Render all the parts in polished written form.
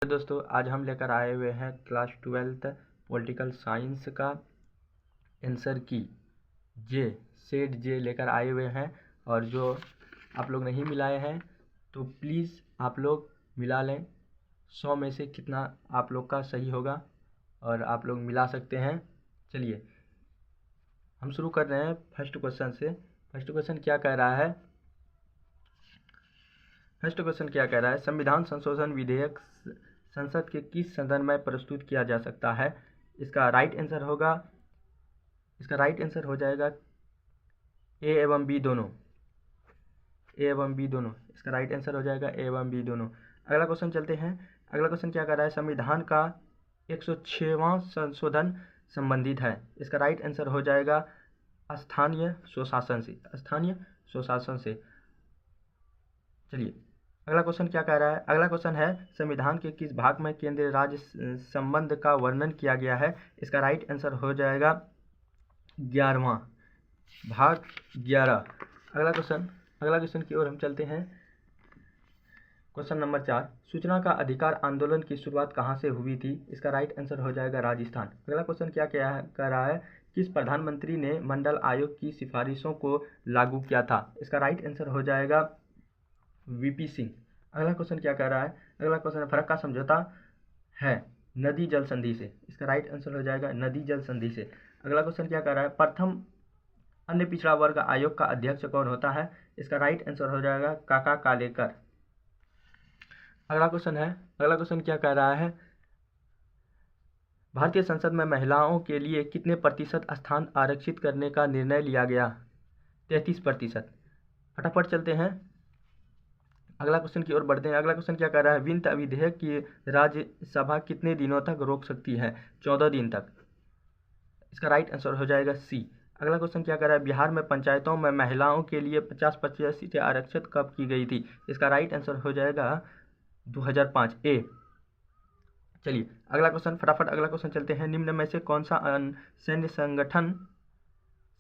दोस्तों, आज हम लेकर आए हुए हैं क्लास 12th पॉलिटिकल साइंस का आंसर की सेट जे लेकर आए हुए हैं। और जो आप लोग नहीं मिलाए हैं तो प्लीज़ आप लोग मिला लें। 100 में से कितना आप लोग का सही होगा और आप लोग मिला सकते हैं। चलिए हम शुरू कर रहे हैं फर्स्ट क्वेश्चन से। फर्स्ट क्वेश्चन क्या कह रहा है? संविधान संशोधन विधेयक संसद के किस सदन में प्रस्तुत किया जा सकता है? इसका राइट आंसर हो जाएगा ए एवं बी दोनों। इसका राइट आंसर हो जाएगा ए एवं बी दोनों। अगला क्वेश्चन चलते हैं। अगला क्वेश्चन क्या कर रहा है? संविधान का 106वां संशोधन संबंधित है। इसका राइट आंसर हो जाएगा स्थानीय स्वशासन से। चलिए अगला क्वेश्चन क्या कह रहा है? अगला क्वेश्चन है संविधान के किस भाग में केंद्र राज्य संबंध का वर्णन किया गया है? इसका राइट आंसर हो जाएगा 11वां भाग 11। अगला क्वेश्चन की ओर हम चलते हैं। क्वेश्चन नंबर 4, सूचना का अधिकार आंदोलन की शुरुआत कहाँ से हुई थी? इसका राइट आंसर हो जाएगा राजस्थान। अगला क्वेश्चन क्या कह रहा है? किस प्रधानमंत्री ने मंडल आयोग की सिफारिशों को लागू किया था? इसका राइट आंसर हो जाएगा वीपी सिंह। अगला क्वेश्चन क्या कह रहा है? अगला क्वेश्चन फर्क का समझौता है नदी जल संधि से। इसका राइट आंसर हो जाएगा नदी जल संधि से। अगला क्वेश्चन क्या कह रहा है? प्रथम अन्य पिछड़ा वर्ग आयोग का अध्यक्ष कौन होता है? इसका राइट आंसर हो जाएगा काका कालेकर। अगला क्वेश्चन क्या कह रहा है? भारतीय संसद में महिलाओं के लिए कितने प्रतिशत स्थान आरक्षित करने का निर्णय लिया गया? 33%। फटाफट चलते हैं, अगला क्वेश्चन की ओर बढ़ते हैं। अगला क्वेश्चन क्या कह रहा है? वित्त विधेयक की राज्यसभा कितने दिनों तक रोक सकती है? 14 दिन तक। इसका राइट आंसर हो जाएगा सी। अगला क्वेश्चन क्या कह रहा है? बिहार में पंचायतों में महिलाओं के लिए 50-50 सीटें आरक्षित कब की गई थी? इसका राइट आंसर हो जाएगा 2005 ए। चलिए अगला क्वेश्चन चलते हैं। निम्न में से कौन सा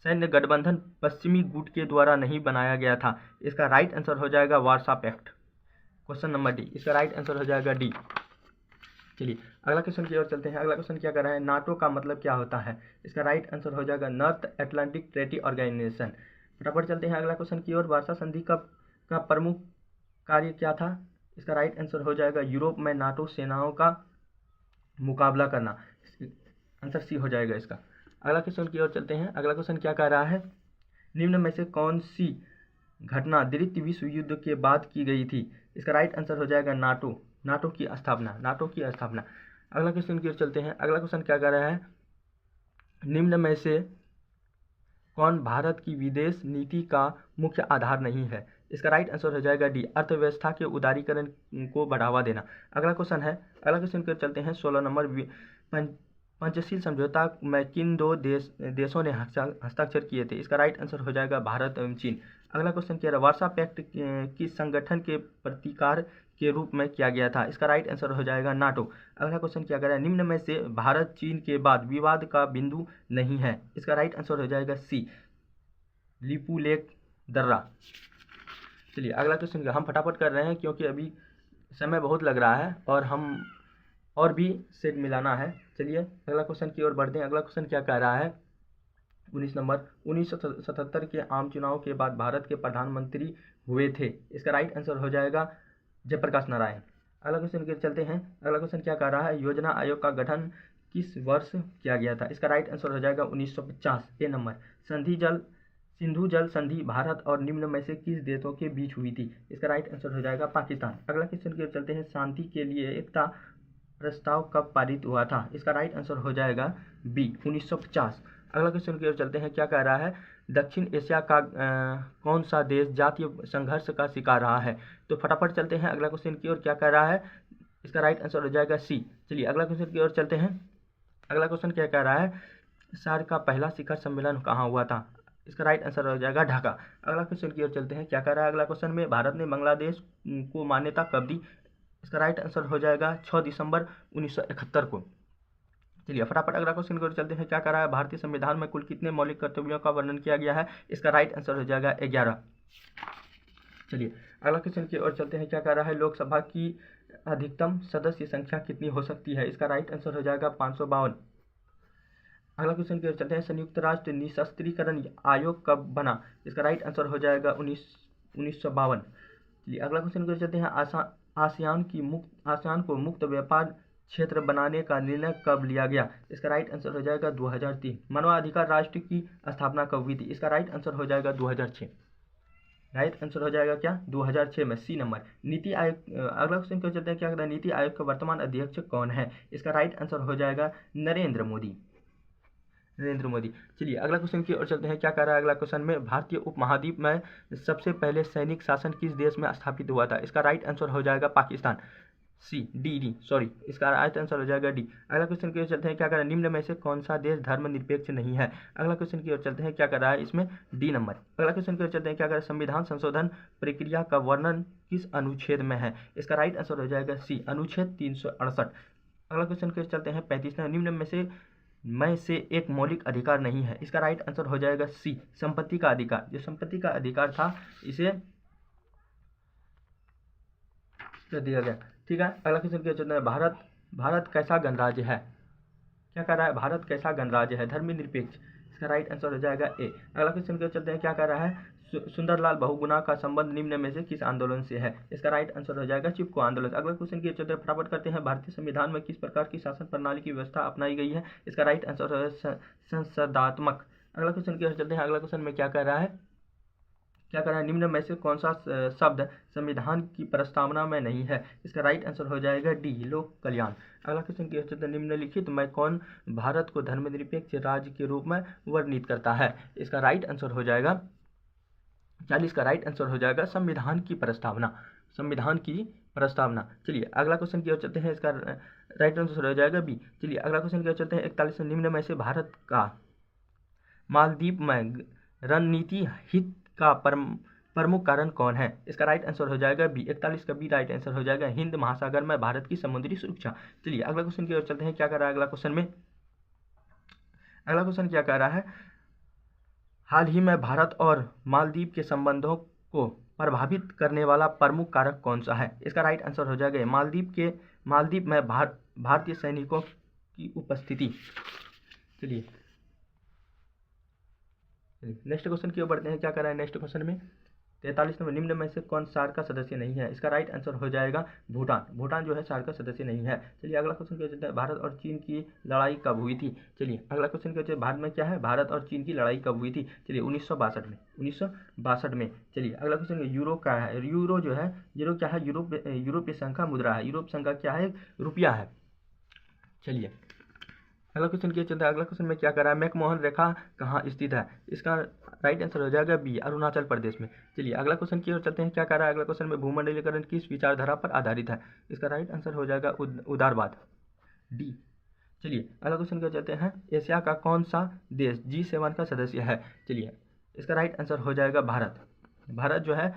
सैन्य गठबंधन पश्चिमी गुट के द्वारा नहीं बनाया गया था? इसका राइट आंसर हो जाएगा वारसा पैक्ट। क्वेश्चन नंबर डी, इसका राइट आंसर हो जाएगा डी। चलिए अगला क्वेश्चन की ओर चलते हैं। अगला क्वेश्चन क्या कर रहा है? नाटो का मतलब क्या होता है? इसका राइट आंसर हो जाएगा नॉर्थ अटलांटिक ट्रेटी ऑर्गेनाइजेशन। फटाफट चलते हैं अगला क्वेश्चन की ओर। वारसा संधि का प्रमुख कार्य क्या था? इसका राइट आंसर हो जाएगा यूरोप में नाटो सेनाओं का मुकाबला करना। आंसर सी हो जाएगा इसका। अगला क्वेश्चन की ओर चलते हैं। अगला क्वेश्चन क्या कह रहा है? निम्न में से कौन सी घटना द्वितीय विश्व युद्ध के बाद की गई थी? इसका राइट आंसर हो जाएगा नाटो की स्थापना। अगला क्वेश्चन की ओर चलते हैं। अगला क्वेश्चन क्या कह रहा है? निम्न में से कौन भारत की विदेश नीति का मुख्य आधार नहीं है? इसका राइट आंसर हो जाएगा डी, अर्थव्यवस्था के उदारीकरण को बढ़ावा देना। अगला क्वेश्चन की ओर चलते हैं। 16 नंबर, पंचशील समझौता में किन दो देशों ने हस्ताक्षर किए थे? इसका राइट आंसर हो जाएगा भारत एवं चीन। अगला क्वेश्चन क्या है? वारसा पैक्ट किस संगठन के प्रतिकार के रूप में किया गया था? इसका राइट आंसर हो जाएगा नाटो। अगला क्वेश्चन क्या कर रहा है? निम्न में से भारत चीन के बाद विवाद का बिंदु नहीं है? इसका राइट आंसर हो जाएगा सी, लिपू लेक दर्रा। चलिए अगला क्वेश्चन हम फटाफट कर रहे हैं क्योंकि अभी समय बहुत लग रहा है और हम और भी सेट मिलाना है। चलिए अगला क्वेश्चन की ओर बढ़ते हैं। अगला क्वेश्चन क्या कह रहा है? 19 नंबर, 1977 के आम चुनाव के बाद भारत के प्रधानमंत्री हुए थे? इसका राइट आंसर हो जाएगा जयप्रकाश नारायण। अगला क्वेश्चन की चलते हैं। अगला क्वेश्चन क्या कह रहा है? योजना आयोग का गठन किस वर्ष किया गया था? इसका राइट आंसर हो जाएगा 1950 ए नंबर। सिंधु जल संधि भारत और निम्न में से किस देशों के बीच हुई थी? इसका राइट आंसर हो जाएगा पाकिस्तान। अगला क्वेश्चन की ओर चलते हैं। शांति के लिए एकता प्रस्ताव कब पारित हुआ था? इसका राइट आंसर हो जाएगा बी, 1950। अगला क्वेश्चन की ओर चलते हैं। क्या कह रहा है? दक्षिण एशिया का कौन सा देश जातीय संघर्ष का शिकार रहा है? तो फटाफट चलते हैं अगला क्वेश्चन की ओर। क्या कह रहा है? इसका राइट आंसर हो जाएगा सी। चलिए अगला क्वेश्चन की ओर चलते हैं। अगला क्वेश्चन क्या कह रहा है? सार्क का पहला शिखर सम्मेलन कहाँ हुआ था? इसका राइट आंसर हो जाएगा ढाका। अगला क्वेश्चन की ओर चलते हैं। क्या कह रहा है? अगला क्वेश्चन में भारत ने बांग्लादेश को मान्यता कब दी? इसका राइट आंसर हो जाएगा 6 दिसंबर 1971 को। चलिए फटाफट अगला क्वेश्चन की ओर चलते हैं। क्या कह रहा है? भारतीय संविधान में कुल कितने मौलिक कर्तव्यों का वर्णन किया गया है? इसका राइट आंसर हो जाएगा 11। चलिए अगला क्वेश्चन की ओर चलते हैं। क्या कह रहा है, लोकसभा की अधिकतम सदस्य संख्या कितनी हो सकती है? इसका राइट आंसर हो जाएगा 552। अगला क्वेश्चन की ओर चलते हैं। संयुक्त राष्ट्र निशस्त्रीकरण आयोग कब बना? इसका राइट आंसर हो जाएगा 1952। चलिए अगला क्वेश्चन की ओर चलते हैं। आसियान को मुक्त व्यापार क्षेत्र बनाने का निर्णय कब लिया गया? इसका राइट आंसर हो जाएगा 2003। मानवाधिकार राष्ट्र की स्थापना कब हुई थी? इसका राइट आंसर हो जाएगा 2006। राइट आंसर हो जाएगा क्या? 2006 में, सी नंबर। नीति आयोग, अगला क्वेश्चन क्यों चलते हैं। क्या कहता है, नीति आयोग का वर्तमान अध्यक्ष कौन है? इसका राइट आंसर हो जाएगा नरेंद्र मोदी। चलिए अगला क्वेश्चन की ओर चलते हैं। क्या कह रहा है अगला क्वेश्चन में, भारतीय उपमहाद्वीप में सबसे पहले सैनिक शासन किस देश में स्थापित हुआ था? इसका राइट आंसर हो जाएगा पाकिस्तान। इसका राइट आंसर हो जाएगा डी। अगला क्वेश्चन की ओर चलते हैं। क्या कर रहा है, निम्न में से कौन सा देश धर्मनिरपेक्ष नहीं है? अगला क्वेश्चन की ओर चलते हैं। क्या कर रहा है इसमें, डी नंबर। अगला क्वेश्चन की ओर चलते हैं। क्या कर रहा है, संविधान संशोधन प्रक्रिया का वर्णन किस अनुच्छेद में है? इसका राइट आंसर हो जाएगा सी, अनुच्छेद 368। अगला क्वेश्चन की ओर चलते हैं। 35वां, निम्न में से एक मौलिक अधिकार नहीं है। इसका राइट आंसर हो जाएगा सी, संपत्ति का अधिकार। जो संपत्ति का अधिकार था इसे कर दिया गया। ठीक है, अगला क्वेश्चन क्या चलता है। भारत कैसा गणराज्य है? क्या कह रहा है, भारत कैसा गणराज्य है? धर्मनिरपेक्ष। इसका राइट आंसर हो जाएगा ए। अगला क्वेश्चन क्या चलते हैं। क्या कह रहा है, सुंदरलाल बहुगुणा का संबंध निम्न में से किस आंदोलन से है? इसका राइट आंसर हो जाएगा चिपको आंदोलन। अगला क्वेश्चन की चलते हैं, फटाफट करते हैं। भारतीय संविधान में किस प्रकार की शासन प्रणाली की व्यवस्था अपनाई गई है? इसका राइट आंसर है संसदात्मक। अगला क्वेश्चन की चलते हैं। अगला क्वेश्चन में क्या कह रहा है, निम्न में से कौन सा शब्द संविधान की प्रस्तावना में नहीं है? इसका राइट आंसर हो जाएगा डी, लोक कल्याण। अगला क्वेश्चन की चलते, निम्नलिखित में कौन भारत को धर्मनिरपेक्ष राज्य के रूप में वर्णित करता है? इसका राइट आंसर हो जाएगा 40 का राइट आंसर हो जाएगा संविधान की प्रस्तावना। चलिए अगला क्वेश्चन की ओर चलते हैं। इसका राइट आंसर हो जाएगा बी। चलिए अगला क्वेश्चन की ओर चलते हैं। 41, निम्न में से भारत का मालदीव में रणनीति हित का प्रमुख कारण कौन है? इसका राइट आंसर हो जाएगा बी। 41 का बी राइट आंसर हो जाएगा हिंद महासागर में भारत की समुद्री सुरक्षा। चलिए अगला क्वेश्चन की ओर चलते हैं। क्या कर रहा है अगला क्वेश्चन में, अगला क्वेश्चन क्या कह रहा है, हाल ही में भारत और मालदीव के संबंधों को प्रभावित करने वाला प्रमुख कारक कौन सा है? इसका राइट आंसर हो जाएगा मालदीव में भारतीय सैनिकों की उपस्थिति। चलिए नेक्स्ट क्वेश्चन की ओर बढ़ते हैं। क्या कर रहा है नेक्स्ट क्वेश्चन में, 43 नंबर, निम्न में से कौन सार्क का सदस्य नहीं है? इसका राइट आंसर हो जाएगा भूटान जो है सार्क का सदस्य नहीं है। चलिए अगला क्वेश्चन क्या चलता है, भारत और चीन की लड़ाई कब हुई थी? चलिए अगला क्वेश्चन क्या चलता है, भारत में क्या है, भारत और चीन की लड़ाई कब हुई थी? चलिए 1962 में। चलिए अगला क्वेश्चन, यूरो क्या है? यूरो क्या है, यूरोपीय संघ का मुद्रा है। यूरोप संघ का क्या है, रुपया है। चलिए अगला क्वेश्चन क्या चलता है। अगला क्वेश्चन में क्या कर रहा है, मैकमोहन रेखा कहाँ स्थित है? इसका राइट आंसर हो जाएगा बी, अरुणाचल प्रदेश में। चलिए अगला क्वेश्चन की ओर चलते हैं। क्या कर रहा है अगला क्वेश्चन में, भूमंडलीकरण किस विचारधारा पर आधारित है? इसका राइट आंसर हो जाएगा उदारवाद, डी। चलिए अगला क्वेश्चन क्या चलते हैं, एशिया का कौन सा देश G7 का सदस्य है? चलिए इसका राइट आंसर हो जाएगा भारत जो है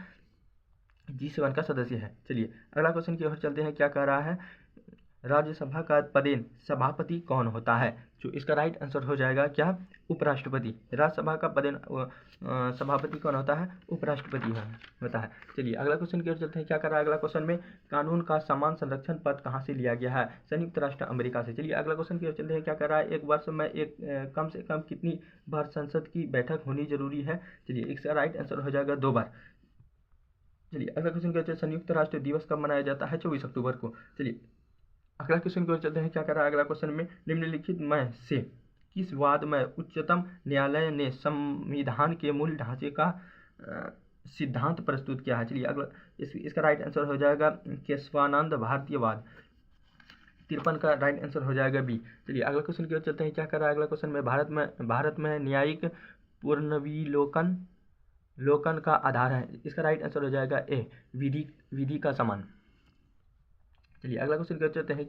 G7 का सदस्य है। चलिए अगला क्वेश्चन की ओर चलते हैं। क्या कह रहा है, राज्यसभा का पदेन सभापति कौन होता है? जो इसका राइट आंसर हो जाएगा क्या, उपराष्ट्रपति। राज्यसभा का पदेन सभापति कौन होता है, उपराष्ट्रपति होता है। चलिए अगला क्वेश्चन की ओर चलते हैं। क्या कर रहा है अगला क्वेश्चन में, कानून का समान संरक्षण पद कहाँ से लिया गया है? संयुक्त राष्ट्र अमेरिका से। चलिए अगला क्वेश्चन की ओर चलते हैं। क्या कर रहा है, एक वर्ष में कम से कम कितनी बार संसद की बैठक होनी जरूरी है? चलिए इसका राइट आंसर हो जाएगा 2 बार। चलिए अगला क्वेश्चन क्या, संयुक्त राष्ट्र दिवस कब मनाया जाता है? 24 अक्टूबर को। चलिए अगला क्वेश्चन की ओर चलते हैं। क्या कर रहा है अगला क्वेश्चन में, निम्नलिखित में से किस वाद में उच्चतम न्यायालय ने संविधान के मूल ढांचे का सिद्धांत प्रस्तुत किया है? चलिए अगला इसका राइट आंसर हो जाएगा केशवानंद भारतीयवाद। 53 का राइट आंसर हो जाएगा बी। चलिए अगला क्वेश्चन की ओर चलते हैं। क्या कर रहा है अगला क्वेश्चन में, भारत में न्यायिक पुनर्विलोकन का आधार है। इसका राइट आंसर हो जाएगा ए, विधि का समान। चलिए अगला क्वेश्चन क्या चलते हैं,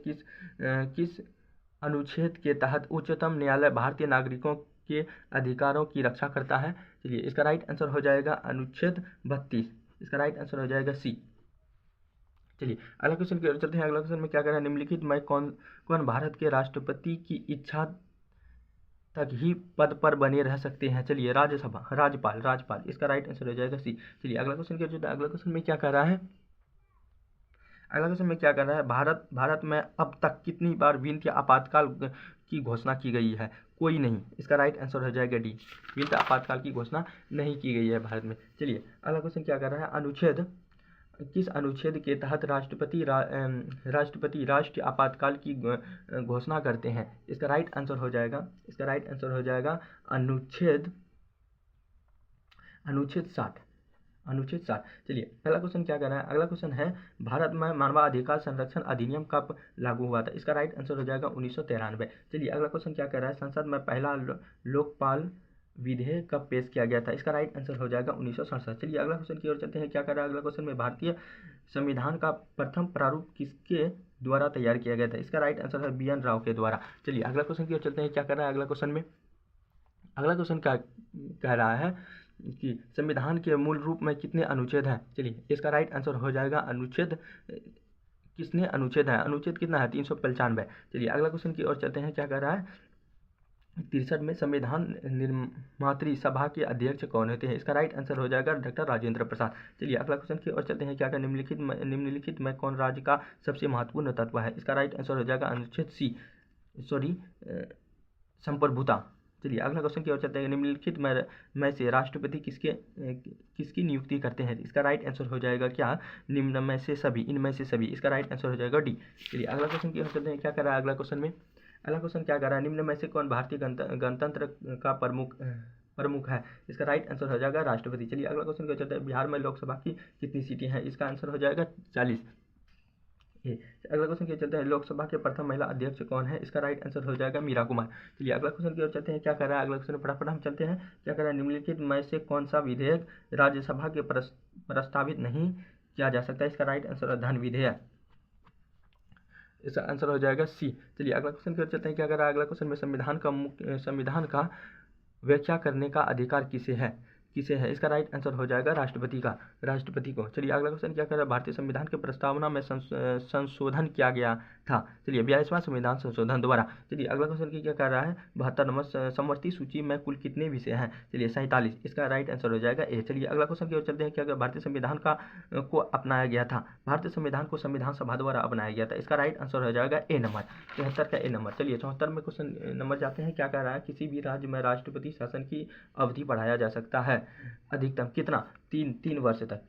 किस अनुच्छेद के तहत उच्चतम न्यायालय भारतीय नागरिकों के अधिकारों की रक्षा करता है? चलिए इसका राइट आंसर हो जाएगा अनुच्छेद 32। इसका राइट आंसर हो जाएगा सी। चलिए अगला क्वेश्चन की ओर चलते हैं। अगला क्वेश्चन में क्या कर रहा है, निम्नलिखित में कौन भारत के राष्ट्रपति की इच्छा तक ही पद पर बने रह सकते हैं। चलिए राज्यसभा, राज्यपाल, राज्यपाल, इसका राइट आंसर हो जाएगा सी। चलिए अगला क्वेश्चन क्या जो है, अगला क्वेश्चन में क्या कह रहा है, अगला क्वेश्चन में क्या कर रहा है, भारत में अब तक कितनी बार वित्तीय आपातकाल की घोषणा की गई है? कोई नहीं, इसका राइट आंसर हो जाएगा डी, वित्तीय आपातकाल की घोषणा नहीं की गई है भारत में। चलिए अगला क्वेश्चन क्या कर रहा है, अनुच्छेद, किस अनुच्छेद के तहत राष्ट्रपति राष्ट्रीय आपातकाल की घोषणा करते हैं? इसका राइट आंसर हो जाएगा, इसका राइट आंसर हो जाएगा अनुच्छेद 60, अनुच्छेद 60। चलिए अगला क्वेश्चन क्या कर रहा है, अगला क्वेश्चन है भारत में मानवाधिकार संरक्षण अधिनियम कब लागू हुआ था? इसका राइट आंसर हो जाएगा 1993। चलिए अगला क्वेश्चन क्या कर रहा है, संसद में पहला लोकपाल विधेयक कब पेश किया गया था? इसका राइट आंसर हो जाएगा 1967। चलिए अगला क्वेश्चन की ओर चलते हैं, क्या कर रहा है अगला क्वेश्चन में, भारतीय संविधान का प्रथम प्रारूप किसके द्वारा तैयार किया गया था? इसका राइट आंसर है BN राव के द्वारा। चलिए अगला क्वेश्चन की ओर चलते हैं, क्या कर रहा है अगला क्वेश्चन में, अगला क्वेश्चन क्या कह रहा है कि संविधान के मूल रूप में कितने अनुच्छेद हैं? चलिए इसका राइट आंसर हो जाएगा अनुच्छेद, कितने अनुच्छेद हैं, अनुच्छेद कितना है, 395। चलिए अगला क्वेश्चन की ओर चलते हैं, क्या कह रहा है, 63 में संविधान निर्मात्री सभा के अध्यक्ष कौन होते हैं? इसका राइट आंसर हो जाएगा डॉक्टर राजेंद्र प्रसाद। चलिए अगला क्वेश्चन की ओर चलते हैं, क्या निम्नलिखित में कौन राज्य का सबसे महत्वपूर्ण तत्व है? इसका राइट आंसर हो जाएगा अनुच्छेद सी, संप्रभुता। चलिए अगला क्वेश्चन की ओर चलते हैं, निम्नलिखित में से राष्ट्रपति किसकी नियुक्ति करते हैं? इसका राइट आंसर हो जाएगा क्या, निम्न में से सभी, इनमें से सभी, इसका राइट आंसर हो जाएगा डी। चलिए अगला क्वेश्चन की ओर चलते हैं, क्या कर रहा है अगला क्वेश्चन में, अगला क्वेश्चन क्या कर रहा है, निम्न में से कौन भारतीय गणतंत्र का प्रमुख है? इसका राइट आंसर हो जाएगा राष्ट्रपति। चलिए अगला क्वेश्चन क्या चलता है, बिहार में लोकसभा की कितनी सीटें हैं? इसका आंसर हो जाएगा 40। अगला क्वेश्चन क्या चलते हैं, लोकसभा के प्रथम महिला अध्यक्ष कौन है? इसका राइट आंसर हो जाएगा मीरा कुमार। चलिए अगला क्वेश्चन की ओर चलते हैं, क्या कर रहा है अगला क्वेश्चन, फटाफट हम चलते हैं, क्या कर रहा है, निम्नलिखित में से कौन सा विधेयक राज्यसभा के प्रस्तावित नहीं किया जा सकता? इसका राइट आंसर है धन विधेयक, इसका आंसर हो जाएगा सी। चलिए अगला क्वेश्चन की ओर चलते हैं, क्या कर रहा है अगला क्वेश्चन में, संविधान का व्याख्या करने का अधिकार किसे है? इसका राइट आंसर हो जाएगा राष्ट्रपति को। चलिए अगला क्वेश्चन क्या कर रहा है, भारतीय संविधान के प्रस्तावना में संशोधन किया गया था? चलिए 42वां संविधान संशोधन द्वारा। चलिए अगला क्वेश्चन की क्या कर रहा है, 72 नंबर, समवर्ती सूची में कुल कितने विषय हैं? चलिए 47, इसका राइट आंसर हो जाएगा ए। चलिए अगला क्वेश्चन की ओर चलते हैं, क्या भारतीय संविधान को अपनाया गया था? भारतीय संविधान को संविधान सभा द्वारा अपनाया गया था, इसका राइट आंसर हो जाएगा ए नंबर, 73 का ए नंबर। चलिए 74 में क्वेश्चन नंबर जाते हैं, क्या कर रहा है, किसी भी राज्य में राष्ट्रपति शासन की अवधि बढ़ाया जा सकता है अधिकतम कितना? 3 वर्षों तक,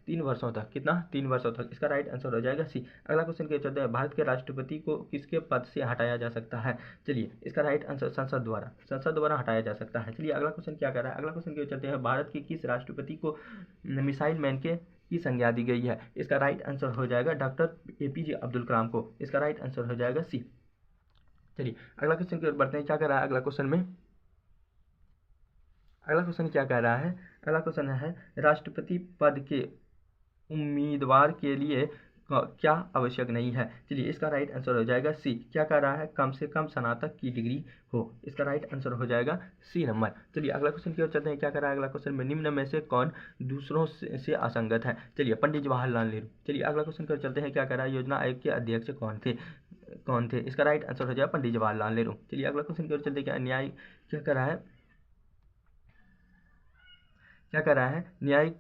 कितना? 3 वर्षों तक, इसका राइट आंसर हो जाएगा सी। अगला क्वेश्चन क्या चलते हैं, भारत के राष्ट्रपति को किसके पद से हटाया जा सकता है? चलिए इसका राइट आंसर संसद द्वारा हटाया जा सकता है। चलिए अगला क्वेश्चन क्या कर रहा है, अगला क्वेश्चन क्या चलते हैं, भारत के किस राष्ट्रपति को मिसाइल मैन की संज्ञा दी गई है? इसका राइट आंसर हो जाएगा डॉक्टर APJ अब्दुल कलाम को, इसका राइट आंसर हो जाएगा सी। चलिए अगला क्वेश्चन की ओर बढ़ते हैं, क्या कर रहा है अगला क्वेश्चन में, अगला क्वेश्चन क्या कह रहा है, अगला क्वेश्चन है राष्ट्रपति पद के उम्मीदवार के लिए क्या आवश्यक नहीं है? चलिए इसका राइट आंसर हो जाएगा सी। क्या कह रहा है, कम से कम स्नातक की डिग्री हो, इसका राइट आंसर हो जाएगा सी नंबर। चलिए अगला क्वेश्चन की ओर चलते हैं, क्या कर रहा है अगला क्वेश्चन में, निम्न में से कौन दूसरों से असंगत है? चलिए पंडित जवाहरलाल नेहरू। चलिए अगला क्वेश्चन की ओर चलते हैं, क्या कर रहा है, योजना आयोग के अध्यक्ष कौन थे? इसका राइट आंसर हो जाएगा पंडित जवाहरलाल नेहरू। चलिए अगला क्वेश्चन की ओर चलते हैं, क्या कर रहा है, न्यायिक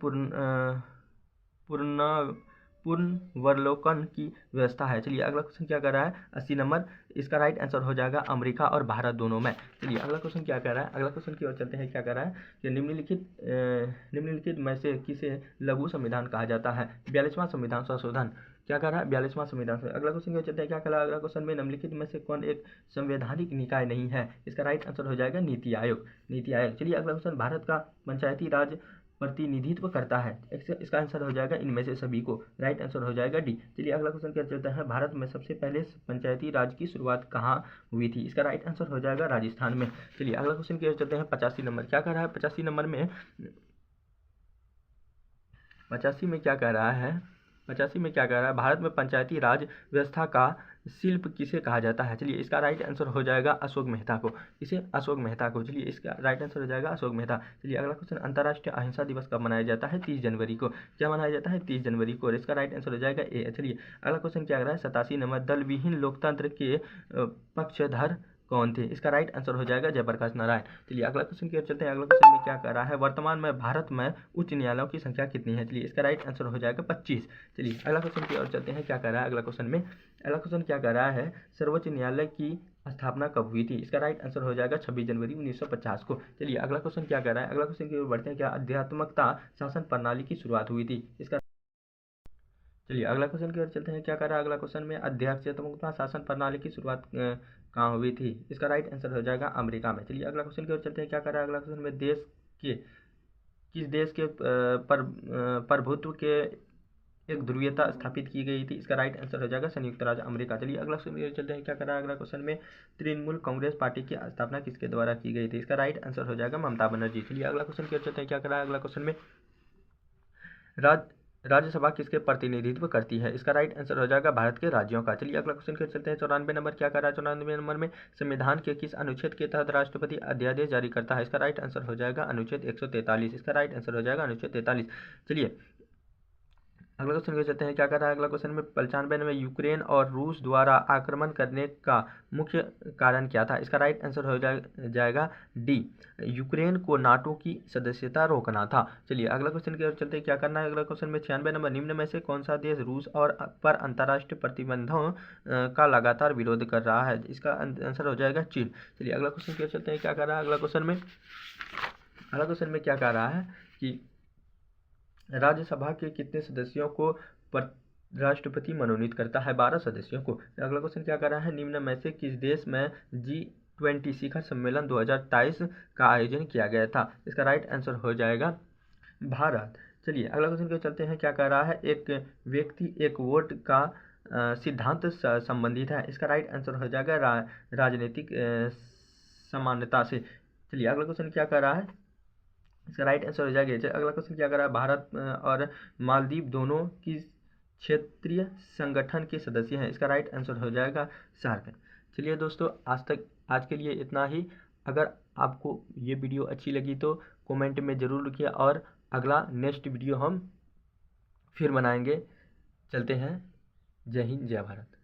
पुनर्वलोकन की व्यवस्था है? चलिए अगला क्वेश्चन क्या कर रहा है, 80 नंबर, इसका राइट आंसर हो जाएगा अमेरिका और भारत दोनों में। चलिए अगला क्वेश्चन क्या कर रहा है, अगला क्वेश्चन की ओर चलते हैं, क्या कर रहा है कि निम्नलिखित में से किसे लघु संविधान कहा जाता है? 42वां संविधान संशोधन, क्या कर रहा है, 42वां संविधान। अगला क्वेश्चन क्या चलता है, क्या कर रहा है अगला क्वेश्चन में, निम्नलिखित में से कौन एक संवैधानिक निकाय नहीं है? इसका राइट आंसर हो जाएगा नीति आयोग। चलिए अगला क्वेश्चन, भारत का पंचायती राज प्रतिनिधित्व करता है? इसका आंसर हो जाएगा इनमें से सभी को, राइट आंसर हो जाएगा डी। चलिए अगला क्वेश्चन क्या चलता है, भारत में सबसे पहले पंचायती राज की शुरुआत कहाँ हुई थी? इसका राइट आंसर हो जाएगा राजस्थान में। चलिए अगला क्वेश्चन क्या चलते हैं, 85 नंबर, क्या कर रहा है 85 नंबर में, 85 में क्या कह रहा है, 85 में क्या कह रहा है, भारत में पंचायती राज व्यवस्था का शिल्प किसे कहा जाता है? चलिए इसका राइट आंसर हो जाएगा अशोक मेहता को, चलिए इसका राइट आंसर हो जाएगा अशोक मेहता। चलिए अगला क्वेश्चन, अंतर्राष्ट्रीय अहिंसा दिवस कब मनाया जाता है? 30 जनवरी को। क्या मनाया जाता है? 30 जनवरी को, और इसका राइट आंसर हो जाएगा ए। चलिए अगला क्वेश्चन क्या कर रहा है, 87 नंबर, दल विहीन लोकतंत्र के पक्षधर कौन थे? इसका राइट आंसर हो जाएगा जयप्रकाश नारायण। चलिए अगला क्वेश्चन की ओर चलते हैं। अगला क्वेश्चन में क्या कर रहा है, वर्तमान में भारत में उच्च न्यायालयों की संख्या कितनी है? चलिए इसका राइट आंसर हो जाएगा 25। चलिए अगला क्वेश्चन की ओर चलते हैं। क्या कर रहा है अगला क्वेश्चन में? अगला क्वेश्चन क्या कर रहा है, सर्वोच्च न्यायालय की स्थापना कब हुई थी? इसका राइट आंसर हो जाएगा 26 जनवरी 1950 को। चलिए अगला क्वेश्चन क्या कर रहा है, अगला क्वेश्चन की ओर बढ़ते हैं। क्या अध्यात्मकता शासन प्रणाली की शुरुआत हुई थी? इसका चलिए अगला क्वेश्चन की ओर चलते हैं। क्या कर रहा है अगला क्वेश्चन में, अध्यात्मकता शासन प्रणाली की शुरुआत कहाँ हुई थी? इसका राइट आंसर हो जाएगा अमेरिका में। चलिए अगला क्वेश्चन की ओर चलते हैं। क्या कर रहा है अगला क्वेश्चन में, देश के किस देश के प्रभुत्व के एक ध्रुवीयता स्थापित की गई थी? इसका राइट आंसर हो जाएगा संयुक्त राज्य अमेरिका। चलिए अगला क्वेश्चन की ओर चलते हैं। क्या कर रहा है अगला क्वेश्चन में, तृणमूल कांग्रेस पार्टी की स्थापना किसके द्वारा की गई थी? इसका राइट आंसर हो जाएगा ममता बनर्जी। चलिए अगला क्वेश्चन की ओर चलते हैं। क्या कर रहा है अगला क्वेश्चन में, राज्यसभा किसके प्रतिनिधित्व करती है? इसका राइट आंसर हो जाएगा भारत के राज्यों का। चलिए अगला क्वेश्चन के चलते हैं। 94 नंबर क्या कर रहा है, 94 नंबर में संविधान के किस अनुच्छेद के तहत राष्ट्रपति अध्यादेश जारी करता है? इसका राइट आंसर हो जाएगा अनुच्छेद 143। इसका राइट आंसर हो जाएगा अनुच्छेद 43। चलिए अगला क्वेश्चन के चलते हैं। क्या कर रहा है अगला क्वेश्चन में, 95 में यूक्रेन और रूस द्वारा आक्रमण करने का मुख्य कारण क्या था? इसका राइट आंसर हो जाएगा डी, यूक्रेन को नाटो की सदस्यता रोकना था। चलिए अगला क्वेश्चन की ओर चलते हैं। क्या करना है अगला क्वेश्चन में, 96 नंबर, निम्न में से कौन सा देश रूस और पर अंतर्राष्ट्रीय प्रतिबंधों का लगातार विरोध कर रहा है? इसका आंसर हो जाएगा चीन। चलिए अगला क्वेश्चन की ओर चलते हैं। क्या कर रहा है अगला क्वेश्चन में, अगला क्वेश्चन में क्या कर रहा है कि राज्यसभा के कितने सदस्यों को राष्ट्रपति मनोनीत करता है? 12 सदस्यों को। अगला क्वेश्चन क्या कर रहा है, निम्न में से किस देश में G20 शिखर सम्मेलन 2023 का आयोजन किया गया था? इसका राइट आंसर हो जाएगा भारत। चलिए अगला क्वेश्चन की ओर चलते हैं। क्या कर रहा है, एक व्यक्ति एक वोट का सिद्धांत संबंधित है? इसका राइट आंसर हो जाएगा राजनीतिक समानता से। चलिए अगला क्वेश्चन क्या कर रहा है, इसका राइट आंसर हो जाएगा। अगला क्वेश्चन क्या कर रहा है, भारत और मालदीव दोनों किस क्षेत्रीय संगठन के सदस्य हैं? इसका राइट आंसर हो जाएगा सार्क। चलिए दोस्तों आज के लिए इतना ही। अगर आपको ये वीडियो अच्छी लगी तो कमेंट में ज़रूर लिखिए और अगला नेक्स्ट वीडियो हम फिर बनाएंगे। चलते हैं, जय हिंद जय भारत।